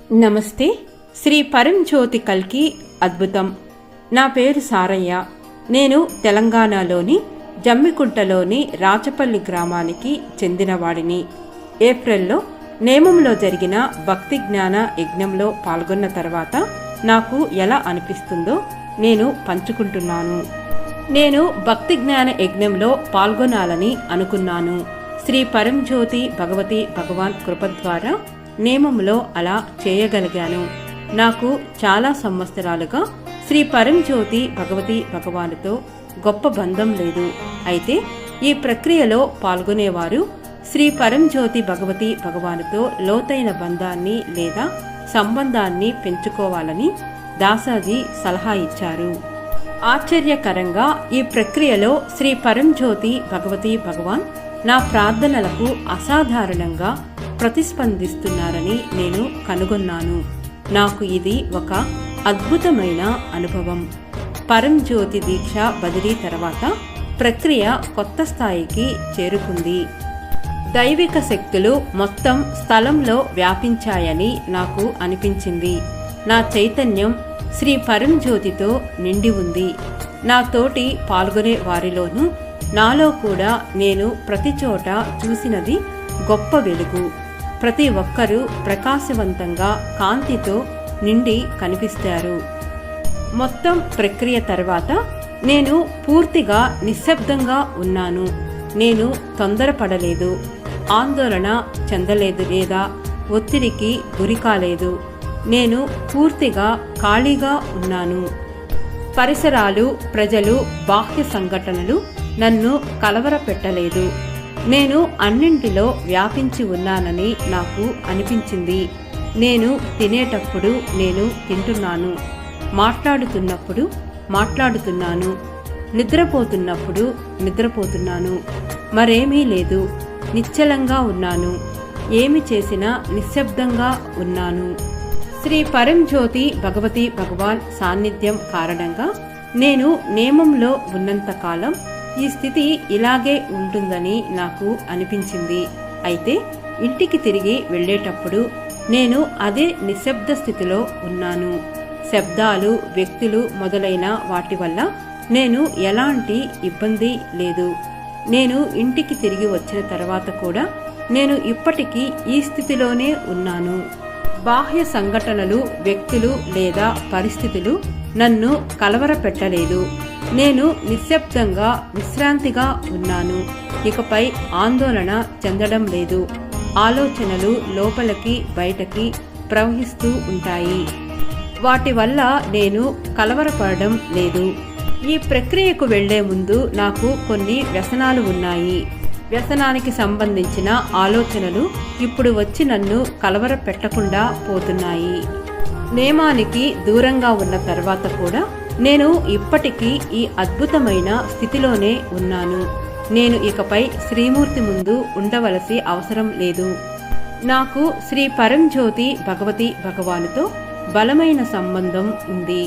నమస్తే. శ్రీ పరంజ్యోతి కల్కి అద్భుతం. నా పేరు సారయ్య. నేను తెలంగాణలోని జమ్మికుంటలోని రాచపల్లి గ్రామానికి చెందినవాడిని. ఏప్రిల్లో నేమంలో జరిగిన భక్తి జ్ఞాన యజ్ఞంలో పాల్గొన్న తర్వాత నాకు ఎలా అనిపిస్తుందో నేను పంచుకుంటున్నాను. నేను భక్తి జ్ఞాన యజ్ఞంలో పాల్గొనాలని అనుకున్నాను. శ్రీ పరంజ్యోతి భగవతి భగవాన్ కృప ద్వారా నేమంలో అలా చేయగలిగాను. నాకు చాలా సంవత్సరాలుగా శ్రీ పరంజ్యోతి భగవతి భగవానుతో గొప్ప బంధం లేదు. అయితే ఈ ప్రక్రియలో పాల్గొనేవారు శ్రీ పరంజ్యోతి భగవతి భగవానుతో లోతైన బంధాన్ని లేదా సంబంధాన్ని పెంచుకోవాలని దాసాజీ సలహా ఇచ్చారు. ఆశ్చర్యకరంగా ఈ ప్రక్రియలో శ్రీ పరంజ్యోతి భగవతి భగవాన్ నా ప్రార్థనలకు అసాధారణంగా ప్రతిస్పందిస్తున్నారని నేను కనుగొన్నాను. నాకు ఇది ఒక అద్భుతమైన అనుభవం. పరంజ్యోతి దీక్ష బదిలీ తర్వాత ప్రక్రియ కొత్త స్థాయికి చేరుకుంది. దైవిక శక్తులు మొత్తం స్థలంలో వ్యాపించాయని నాకు అనిపించింది. నా చైతన్యం శ్రీ పరంజ్యోతితో నిండి ఉంది. నా తోటి పాల్గొనే వారిలోనూ నాలో కూడా నేను ప్రతి చోట చూసినది గొప్ప వెలుగు. ప్రతి ఒక్కరూ ప్రకాశవంతంగా కాంతితో నిండి కనిపిస్తారు. మొత్తం ప్రక్రియ తర్వాత నేను పూర్తిగా నిశ్శబ్దంగా ఉన్నాను. నేను తొందరపడలేదు, ఆందోళన చెందలేదు లేదా ఒత్తిడికి గురికాలేదు. నేను పూర్తిగా ఖాళీగా ఉన్నాను. పరిసరాలు, ప్రజలు, బాహ్య సంఘటనలు నన్ను కలవరపెట్టలేదు. నేను అన్నింటిలో వ్యాపించి ఉన్నానని నాకు అనిపించింది. నేను తినేటప్పుడు నేను తింటున్నాను, మాట్లాడుతున్నప్పుడు మాట్లాడుతున్నాను, నిద్రపోతున్నప్పుడు నిద్రపోతున్నాను. మరేమీ లేదు, నిశ్చలంగా ఉన్నాను. ఏమి చేసినా నిశ్శబ్దంగా ఉన్నాను. శ్రీ పరంజ్యోతి భగవతి భగవాన్ సాన్నిధ్యం కారణంగా నేను నేమంలో ఉన్నంతకాలం ఈ స్థితి ఇలాగే ఉంటుందని నాకు అనిపించింది. అయితే ఇంటికి తిరిగి వెళ్ళేటప్పుడు నేను అదే నిశ్శబ్ద స్థితిలో ఉన్నాను. శబ్దాలు, వ్యక్తులు మొదలైన వాటి వల్ల నేను ఎలాంటి ఇబ్బంది లేదు. నేను ఇంటికి తిరిగి వచ్చిన తర్వాత కూడా నేను ఇప్పటికీ ఈ స్థితిలోనే ఉన్నాను. బాహ్య సంఘటనలు, వ్యక్తులు లేదా పరిస్థితులు నన్ను కలవరపెట్టలేదు. నేను నిశ్శబ్దంగా విశ్రాంతిగా ఉన్నాను. ఇకపై ఆందోళన చెందడం లేదు. ఆలోచనలు లోపలికి బయటకి ప్రవహిస్తూ ఉంటాయి. వాటి వల్ల నేను కలవరపడడం లేదు. ఈ ప్రక్రియకు వెళ్లే ముందు నాకు కొన్ని వ్యసనాలు ఉన్నాయి. వ్యసనానికి సంబంధించిన ఆలోచనలు ఇప్పుడు వచ్చి నన్ను కలవర పెట్టకుండా పోతున్నాయి. నేమానికి దూరంగా ఉన్న తర్వాత కూడా నేను ఇప్పటికీ ఈ అద్భుతమైన స్థితిలోనే ఉన్నాను. నేను ఇకపై శ్రీమూర్తి ముందు ఉండవలసి అవసరం లేదు. నాకు శ్రీ పరంజ్యోతి భగవతి భగవానుతో బలమైన సంబంధం ఉంది.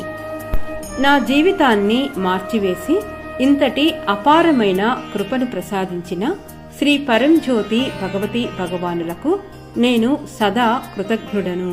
నా జీవితాన్ని మార్చివేసి ఇంతటి అపారమైన కృపను ప్రసాదించిన శ్రీ పరంజ్యోతి భగవతి భగవానులకు నేను సదా కృతజ్ఞుడను.